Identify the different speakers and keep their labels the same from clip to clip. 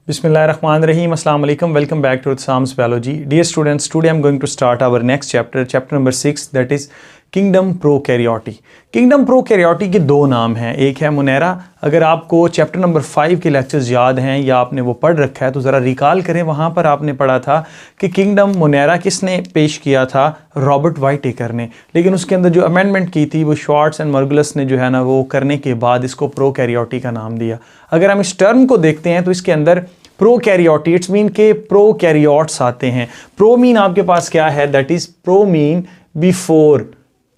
Speaker 1: Bismillahirrahmanirrahim. Assalamu alaikum. Welcome back to Sam's Biology. Dear students, today I'm going to start our next chapter, chapter number 6, that is Kingdom Prokaryote. Kingdom Prokaryote के दो नाम हैं, एक है Monera. अगर आपको chapter number 5 के lectures याद हैं या आपने वो पढ़ रखा है तो ज़रा रिकॉल करें। वहाँ पर आपने पढ़ा था कि किंगडम मोनेरा किसने पेश किया था? रॉबर्ट वाइटेकर ने। लेकिन उसके अंदर जो अमेंडमेंट की थी वो श्वार्ट्ज एंड मर्गुलस ने जो है ना वो करने के बाद इसको प्रोकैरियोटी का नाम दिया। अगर हम इस टर्म को देखते हैं तो इसके अंदर प्रोकैरियोटी इट्स मीन के प्रोकैरियोट्स आते हैं। प्रो मीन आपके पास क्या है? That is pro mean before,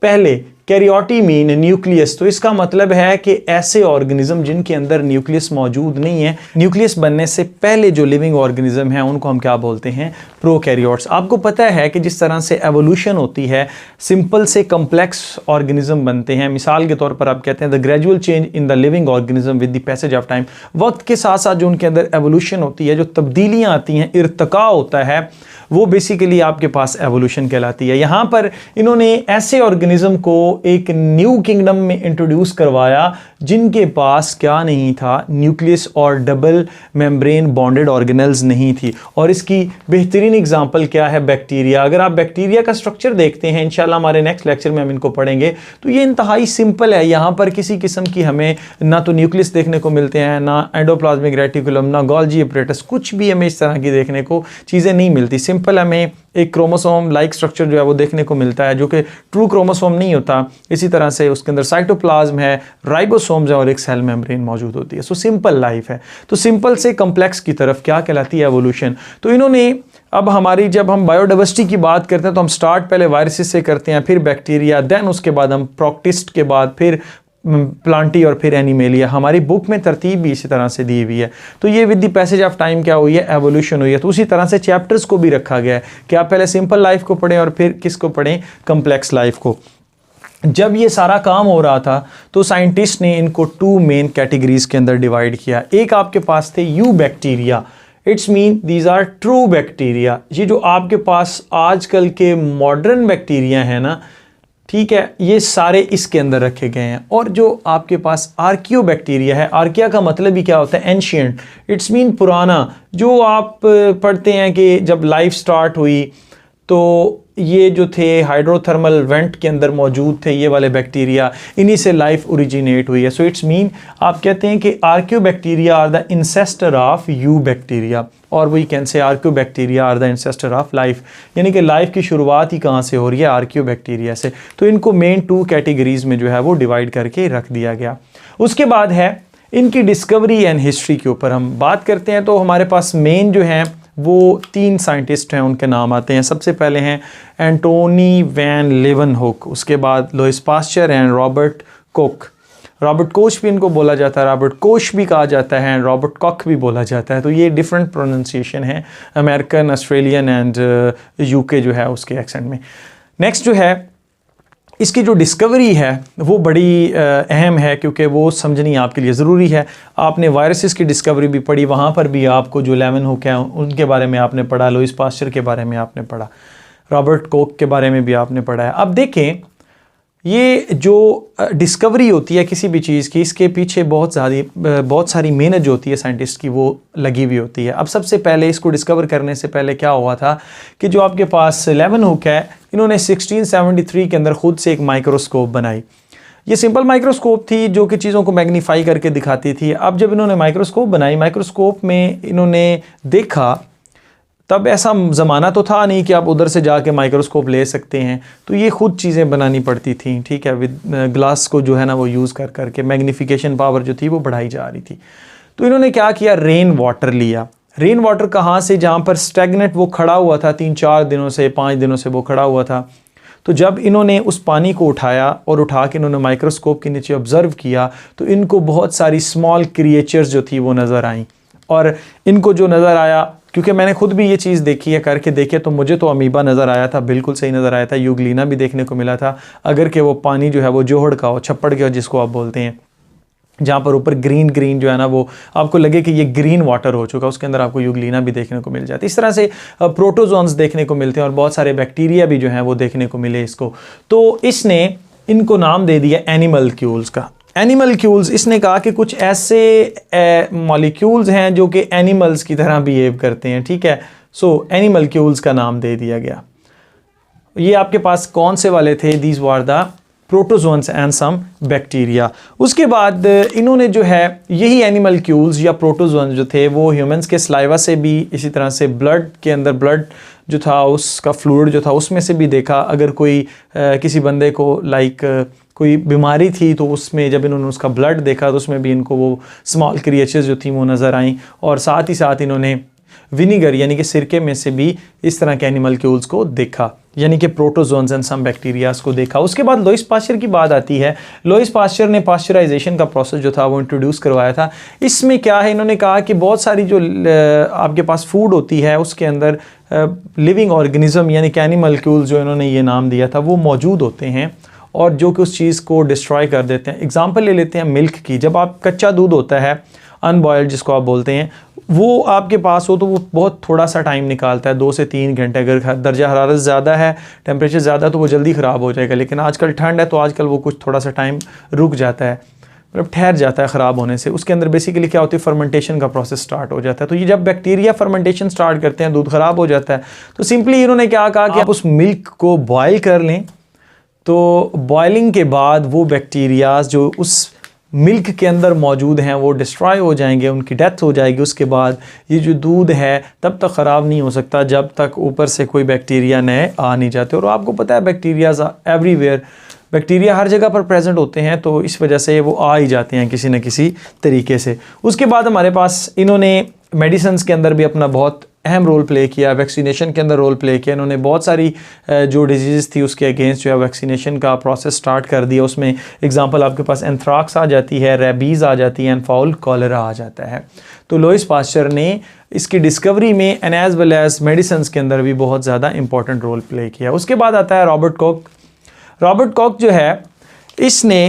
Speaker 1: पहले, कैरियोटी मीन न्यूक्लियस। तो इसका मतलब है कि ऐसे ऑर्गेनिज्म जिनके अंदर न्यूक्लियस मौजूद नहीं है, न्यूक्लियस बनने से पहले जो लिविंग ऑर्गेनिज्म है उनको हम क्या बोलते हैं? प्रोकैरियोट्स। आपको पता है कि जिस तरह से एवोल्यूशन होती है, सिंपल से कम्प्लेक्स ऑर्गेनिज्म बनते हैं। मिसाल के तौर पर आप कहते हैं the gradual change in the living organism with the passage of time. वक्त के साथ साथ जो उनके अंदर एवोल्यूशन होती है, जो तब्दीलियाँ आती हैं, इर्तिका होता है, वो बेसिकली आपके पास एवोल्यूशन कहलाती है। यहाँ पर इन्होंने ऐसे ऑर्गेनिज्म को एक न्यू किंगडम में इंट्रोड्यूस करवाया जिनके पास क्या नहीं था? न्यूक्लियस और डबल मेम्ब्रेन बॉन्डेड ऑर्गेनेल्स नहीं थी। और इसकी बेहतरीन एग्जांपल क्या है? बैक्टीरिया। अगर आप बैक्टीरिया का स्ट्रक्चर देखते हैं, इंशाल्लाह हमारे नेक्स्ट लेक्चर में हम इनको पढ़ेंगे, तो ये इंतहाई सिंपल है। यहाँ पर किसी किस्म की हमें ना तो न्यूक्लियस देखने को मिलते हैं, ना एंडोप्लाज्मिक रेटिकुलम, ना गोल्गी एपरेटस, कुछ भी हमें इस तरह की देखने को चीज़ें नहीं मिलती। सिंपल हमें एक क्रोमोसोम लाइक स्ट्रक्चर जो है वो देखने को मिलता है, जो कि ट्रू क्रोमोसोम नहीं होता। इसी तरह से उसके अंदर साइटोप्लाज्म है, राइबोसोम्स है और एक सेल मेम्ब्रेन मौजूद होती है। सो सिंपल लाइफ है। तो सिंपल से कम्प्लेक्स की तरफ क्या कहलाती है? एवोल्यूशन। तो इन्होंने अब हमारी जब हम बायोडाइवर्सिटी की बात करते हैं तो हम स्टार्ट पहले वायरसेस से करते हैं, फिर बैक्टीरिया, देन उसके बाद हम प्रोक्टिस्ट के बाद फिर प्लांटी और फिर एनिमेलिया। हमारी बुक में तरतीब भी इसी तरह से दी हुई है। तो ये with the passage of time क्या हुई है? एवोल्यूशन हुई है। तो उसी तरह से चैप्टर्स को भी रखा गया है कि आप पहले सिंपल लाइफ को पढ़ें और फिर किसको पढ़ें? कम्प्लेक्स लाइफ को। जब ये सारा काम हो रहा था तो साइंटिस्ट ने इनको 2 मेन कैटेगरीज के अंदर डिवाइड किया। एक आपके पास थे eubacteria, it's mean these are true bacteria. ये जो आपके पास आजकल के मॉडर्न बैक्टीरिया हैं ना, ठीक है, ये सारे इसके अंदर रखे गए हैं। और जो आपके पास आर्कियो बैक्टीरिया है, आर्किया का मतलब ही क्या होता है? एंशियंट, इट्स मीन पुराना। जो आप पढ़ते हैं कि जब लाइफ स्टार्ट हुई तो ये जो थे हाइड्रोथर्मल वेंट के अंदर मौजूद थे, ये वाले बैक्टीरिया, इन्हीं से लाइफ ओरिजिनेट हुई है। सो इट्स मीन आप कहते हैं कि archaebacteria are the ancestor of eubacteria, और we can say archaebacteria are the ancestor of life. यानी कि लाइफ की शुरुआत ही कहाँ से हो रही है? आर्कियो बैक्टीरिया से। तो इनको मेन 2 कैटेगरीज में जो है वो डिवाइड करके रख दिया गया। उसके बाद है इनकी डिस्कवरी एंड हिस्ट्री के ऊपर हम बात करते हैं। तो हमारे पास मेन जो हैं वो 3 साइंटिस्ट हैं, उनके नाम आते हैं। सबसे पहले हैं एंटोनी वैन लेवनहुक, उसके बाद Lewis pasture and Robert Coke. Robert Koch भी इनको बोला जाता है, रॉबर्ट कोच भी कहा जाता है, रॉबर्ट कॉक भी बोला जाता है। तो ये डिफरेंट प्रोनाउंसिएशन है, अमेरिकन, ऑस्ट्रेलियन एंड यूके जो है उसके एक्सेंट में। नेक्स्ट जो है इसकी जो डिस्कवरी है वो बड़ी अहम है, क्योंकि वो समझनी आपके लिए ज़रूरी है। आपने वायरसेस की डिस्कवरी भी पढ़ी, वहाँ पर भी आपको जो लेवनहुक है उनके बारे में आपने पढ़ा, लुईस पास्चर के बारे में आपने पढ़ा, रॉबर्ट कोक के बारे में भी आपने पढ़ा है। अब देखें, ये जो डिस्कवरी होती है किसी भी चीज़ की, इसके पीछे बहुत सारी मेहनत जो होती है साइंटिस्ट की वो लगी हुई होती है। अब सबसे पहले इसको डिस्कवर करने से पहले क्या हुआ था कि जो आपके पास लेवनहुक है, इन्होंने 1673 के अंदर खुद से एक माइक्रोस्कोप बनाई। ये सिंपल माइक्रोस्कोप थी जो कि चीज़ों को मैग्नीफाई करके दिखाती थी। अब जब इन्होंने माइक्रोस्कोप बनाई, माइक्रोस्कोप में इन्होंने देखा, तब ऐसा ज़माना तो था नहीं कि आप उधर से जाके माइक्रोस्कोप ले सकते हैं, तो ये खुद चीज़ें बनानी पड़ती थी, ठीक है, विद ग्लास को जो है ना वो यूज़ कर करके मैग्नीफिकेशन पावर जो थी वो बढ़ाई जा रही थी। तो इन्होंने क्या किया? रेन वाटर लिया। रेन वाटर कहाँ से? जहाँ पर स्टैग्नेंट वो खड़ा हुआ था 3-4 दिनों से, 5 दिनों से वो खड़ा हुआ था। तो जब इन्होंने उस पानी को उठाया और उठा के इन्होंने माइक्रोस्कोप के नीचे ऑब्ज़र्व किया तो इनको बहुत सारी स्मॉल क्रिएचर्स जो थी वो नज़र आईं। और इनको जो नज़र आया, क्योंकि मैंने खुद भी ये चीज़ देखी है, करके देखे, तो मुझे तो अमीबा नज़र आया था, बिल्कुल सही नज़र आया था। यूग्लिना भी देखने को मिला था, अगर कि वो पानी जो है वो जोहड़ का हो, छप्पड़ के हो जिसको आप बोलते हैं, जहाँ पर ऊपर ग्रीन जो है ना वो आपको लगे कि ये ग्रीन वाटर हो चुका, उसके अंदर आपको यूग्लिना भी देखने को मिल जाती है। इस तरह से प्रोटोजोन्स देखने को मिलते हैं और बहुत सारे बैक्टीरिया भी जो हैं वो देखने को मिले इसको। तो इसने इनको नाम दे दिया एनिमल्क्यूल्स का। एनिमलक्यूल्स, इसने कहा कि कुछ ऐसे मॉलिक्यूल्स हैं जो कि एनिमल्स की तरह बिहेव करते हैं, ठीक है। सो एनिमलक्यूल्स का नाम दे दिया गया। ये आपके पास कौन से वाले थे? These were the protozoans and some bacteria. उसके बाद इन्होंने जो है यही एनिमलक्यूल्स या प्रोटोजोन्स जो थे वो ह्यूमंस के स्लाइवा से भी, इसी तरह से ब्लड के अंदर, ब्लड जो था उसका फ्लूइड जो था उसमें से भी देखा। अगर कोई किसी बंदे को कोई बीमारी थी तो उसमें जब इन्होंने उसका ब्लड देखा तो उसमें भी इनको वो स्मॉल क्रिएचर्स जो थी वो नज़र आई। और साथ ही साथ इन्होंने विनीगर यानी कि सिरके में से भी इस तरह के एनिमलक्यूल्स को देखा, यानी कि प्रोटोजोन्स एंड सम बैक्टीरियाज को देखा। उसके बाद लोइस पास्चर की बात आती है। लोइस पास्चर ने पास्चराइजेशन का प्रोसेस जो था वो इंट्रोड्यूस करवाया था। इसमें क्या है, इन्होंने कहा कि बहुत सारी जो आपके पास फूड होती है उसके अंदर लिविंग ऑर्गेनिज्म यानी कि एनिमलक्यूल्स जो इन्होंने ये नाम दिया था वो मौजूद होते हैं और जो कि उस चीज़ को डिस्ट्रॉय कर देते हैं। एग्जाम्पल ले लेते हैं मिल्क की। जब आप कच्चा दूध होता है अनबॉयल्ड जिसको आप बोलते हैं, वो आपके पास हो तो वो बहुत थोड़ा सा टाइम निकालता है, 2 से 3 घंटे। अगर दर्जा हरारत ज़्यादा है, टेम्परेचर ज़्यादा, तो वो जल्दी ख़राब हो जाएगा। लेकिन आजकल ठंड है तो आजकल वो कुछ थोड़ा सा टाइम रुक जाता है, मतलब ठहर जाता है ख़राब होने से। उसके अंदर बेसिकली क्या होती है, फर्मेंटेशन का प्रोसेस स्टार्ट हो जाता है। तो ये जब बैक्टीरिया फर्मेंटेशन स्टार्ट करते हैं दूध ख़राब हो जाता है। तो सिंपली इन्होंने क्या कहा कि आप उस मिल्क को बॉयल कर लें, तो बॉयलिंग के बाद वो बैक्टीरियाज जो उस मिल्क के अंदर मौजूद हैं वो डिस्ट्रॉय हो जाएंगे, उनकी डेथ हो जाएगी। उसके बाद ये जो दूध है तब तक ख़राब नहीं हो सकता जब तक ऊपर से कोई बैक्टीरिया नए आ नहीं जाते। और आपको पता है बैक्टीरियाज एवरीवेयर, बैक्टीरिया हर जगह पर प्रेजेंट होते हैं, तो इस वजह से वो आ ही जाते हैं किसी न किसी तरीके से। उसके बाद हमारे पास इन्होंने मेडिसिन्स के अंदर भी अपना बहुत अहम रोल प्ले किया, वैक्सीनेशन के अंदर रोल प्ले किया। इन्होंने बहुत सारी जो डिजीज़ थी उसके अगेंस्ट जो है वैक्सीनेशन का प्रोसेस स्टार्ट कर दिया। उसमें एग्जांपल आपके पास एंथ्राक्स आ जाती है, रेबीज़ आ जाती है एंड फाउल कॉलरा आ जाता है। तो लोइस पास्चर ने इसकी डिस्कवरी में and as well as medicines के अंदर भी बहुत ज़्यादा इंपॉर्टेंट रोल प्ले किया। उसके बाद आता है रॉबर्ट कॉक। रॉबर्ट कॉक जो है इसने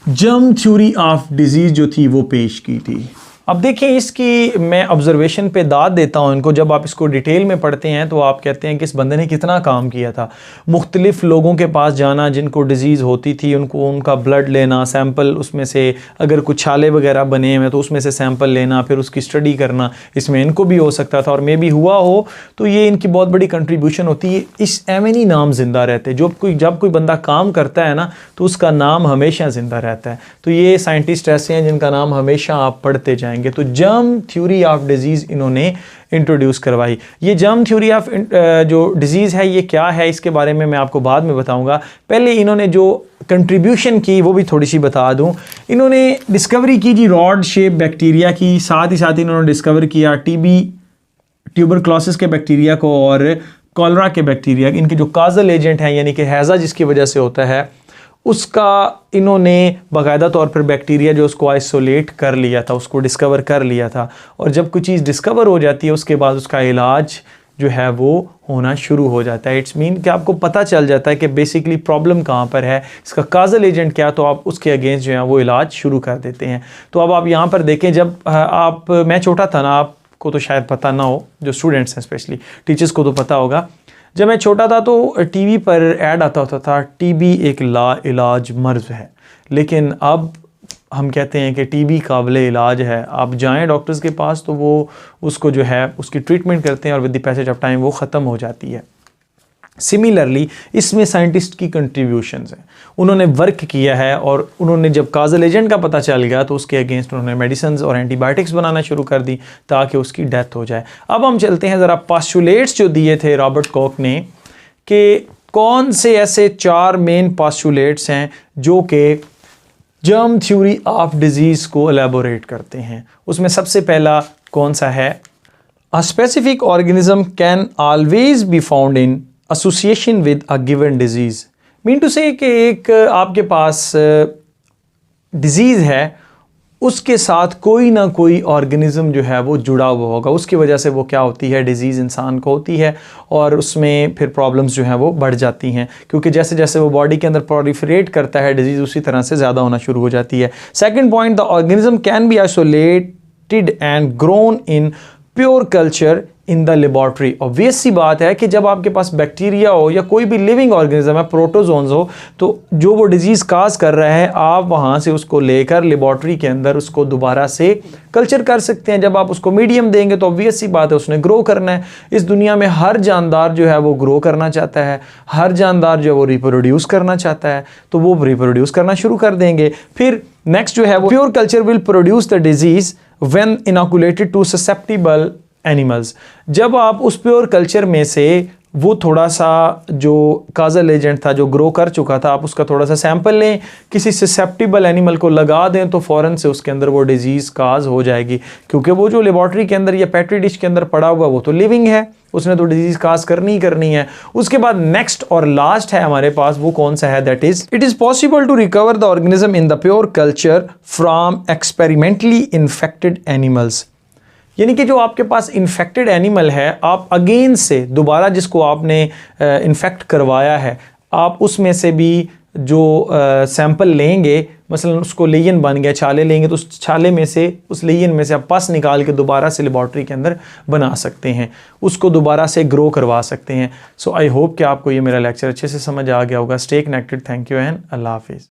Speaker 1: जर्म थ्योरी ऑफ डिजीज़ जो थी वो पेश की थी। अब देखिए इसकी मैं ऑब्जर्वेशन पे दाद देता हूँ इनको। जब आप इसको डिटेल में पढ़ते हैं तो आप कहते हैं कि इस बंदे ने कितना काम किया था। मुख्तलिफ लोगों के पास जाना जिनको डिज़ीज़ होती थी, उनको उनका ब्लड लेना, सैंपल उसमें से अगर कुछ छाले वगैरह बने हुए तो उसमें से सैंपल लेना, फिर उसकी स्टडी करना। इसमें इनको भी हो सकता था और मे भी हुआ हो, तो ये इनकी बहुत बड़ी कंट्रीब्यूशन होती है। इस एवनी नाम ज़िंदा रहते हैं। जब कोई बंदा काम करता है ना तो उसका नाम हमेशा ज़िंदा रहता है। तो ये साइंटिस्ट ऐसे हैं जिनका नाम हमेशा आप पढ़ते जाएंगे। तो जर्म थ्योरी ऑफ डिजीज़ इन्होंने इंट्रोड्यूस करवाई। ये जर्म थ्योरी ऑफ जो डिजीज़ है ये क्या है, इसके बारे में मैं आपको बाद में बताऊंगा। पहले इन्होंने जो कंट्रीब्यूशन की वो भी थोड़ी सी बता दूं। इन्होंने डिस्कवरी की जी रॉड शेप बैक्टीरिया की, साथ ही साथ इन्होंने डिस्कवर किया टीबी, ट्यूबरक्लोसिस के बैक्टीरिया को और कॉलरा के बैक्टीरिया, इनके जो काजल एजेंट हैं यानी कि हैज़ा जिसकी वजह से होता है, उसका इन्होंने बाकायदा तौर पर बैक्टीरिया जो उसको आइसोलेट कर लिया था, उसको डिस्कवर कर लिया था। और जब कोई चीज़ डिस्कवर हो जाती है उसके बाद उसका इलाज जो है वो होना शुरू हो जाता है। इट्स मीन कि आपको पता चल जाता है कि बेसिकली प्रॉब्लम कहाँ पर है, इसका काजल एजेंट क्या, तो आप उसके अगेंस्ट जो है वो इलाज शुरू कर देते हैं। तो अब आप यहाँ पर देखें, जब मैं छोटा था ना, आपको तो शायद पता ना हो, जो स्टूडेंट्स हैं स्पेशली, टीचर्स को तो पता होगा। जब मैं छोटा था तो टीवी पर ऐड आता होता था, टीबी एक लाइलाज मर्ज़ है। लेकिन अब हम कहते हैं कि टीबी काबिल इलाज है। आप जाएं डॉक्टर्स के पास तो वो उसको जो है उसकी ट्रीटमेंट करते हैं और with the passage of time वो ख़त्म हो जाती है। सिमिलरली इसमें साइंटिस्ट की कंट्रीब्यूशंस हैं, उन्होंने वर्क किया है और उन्होंने जब काजल एजेंट का पता चल गया तो उसके अगेंस्ट उन्होंने मेडिसिन और एंटीबायोटिक्स बनाना शुरू कर दी ताकि उसकी डेथ हो जाए। अब हम चलते हैं ज़रा पास्चुलेट्स जो दिए थे रॉबर्ट कॉक ने, कि कौन से ऐसे 4 मेन पास्चुलेट्स हैं जो कि जर्म थ्योरी ऑफ डिजीज़ को एलेबोरेट करते हैं। उसमें सबसे पहला कौन सा है, a specific organism can always be found in association with a given disease. Mean to say कि एक आपके पास डिजीज़ है, उसके साथ कोई ना कोई ऑर्गेनिज्म जो है वो जुड़ा हुआ होगा, उसकी वजह से वो क्या होती है, डिजीज़ इंसान को होती है और उसमें फिर प्रॉब्लम्स जो हैं वो बढ़ जाती हैं, क्योंकि जैसे जैसे वो बॉडी के अंदर प्रोलिफरेट करता है डिजीज़ उसी तरह से ज़्यादा होना शुरू हो जाती है। Second point, the organism can be isolated and grown in pure culture in the laboratory. Obvious सी बात है कि जब आपके पास बैक्टीरिया हो या कोई भी लिविंग ऑर्गेनिज्म है, प्रोटोजोन्स हो, तो जो वो डिजीज़ काज कर रहा है आप वहाँ से उसको लेकर लेबॉर्ट्री के अंदर उसको दोबारा से कल्चर कर सकते हैं। जब आप उसको मीडियम देंगे तो ऑब्वियस सी बात है उसने ग्रो करना है। इस दुनिया में हर जानदार जो है वो ग्रो करना चाहता है, हर जानदार जो है वो रिप्रोड्यूस करना चाहता है, तो वो रिप्रोड्यूस करना शुरू कर देंगे। फिर नेक्स्ट जो है वो pure culture will produce the disease when inoculated to susceptible animals. जब आप उस प्योर कल्चर में से वो थोड़ा सा जो काजल एजेंट था जो ग्रो कर चुका था, आप उसका थोड़ा सा सैंपल लें, किसी ससेप्टिबल एनिमल को लगा दें तो फ़ौरन से उसके अंदर वो डिजीज़ काज हो जाएगी, क्योंकि वो जो लेबॉर्ट्री के अंदर या पेट्री डिश के अंदर पड़ा हुआ वो तो लिविंग है, उसने तो डिजीज़ काज करनी ही करनी है। उसके बाद नेक्स्ट और लास्ट है हमारे पास, वो कौन सा है, that is it is possible to recover the organism in the pure culture from experimentally infected animals. यानी कि जो आपके पास इन्फेक्टेड एनिमल है, आप अगेन से दोबारा जिसको आपने इन्फेक्ट करवाया है, आप उसमें से भी जो सैंपल लेंगे, मसलन उसको लेयन बन गया, छाले लेंगे तो उस छाले में से, उस लेयन में से आप पस निकाल के दोबारा से लेबॉर्ट्री के अंदर बना सकते हैं, उसको दोबारा से ग्रो करवा सकते हैं। सो आई होप कि आपको ये मेरा लेक्चर अच्छे से समझ आ गया होगा। Stay connected. Thank you and Allah हाफिज़।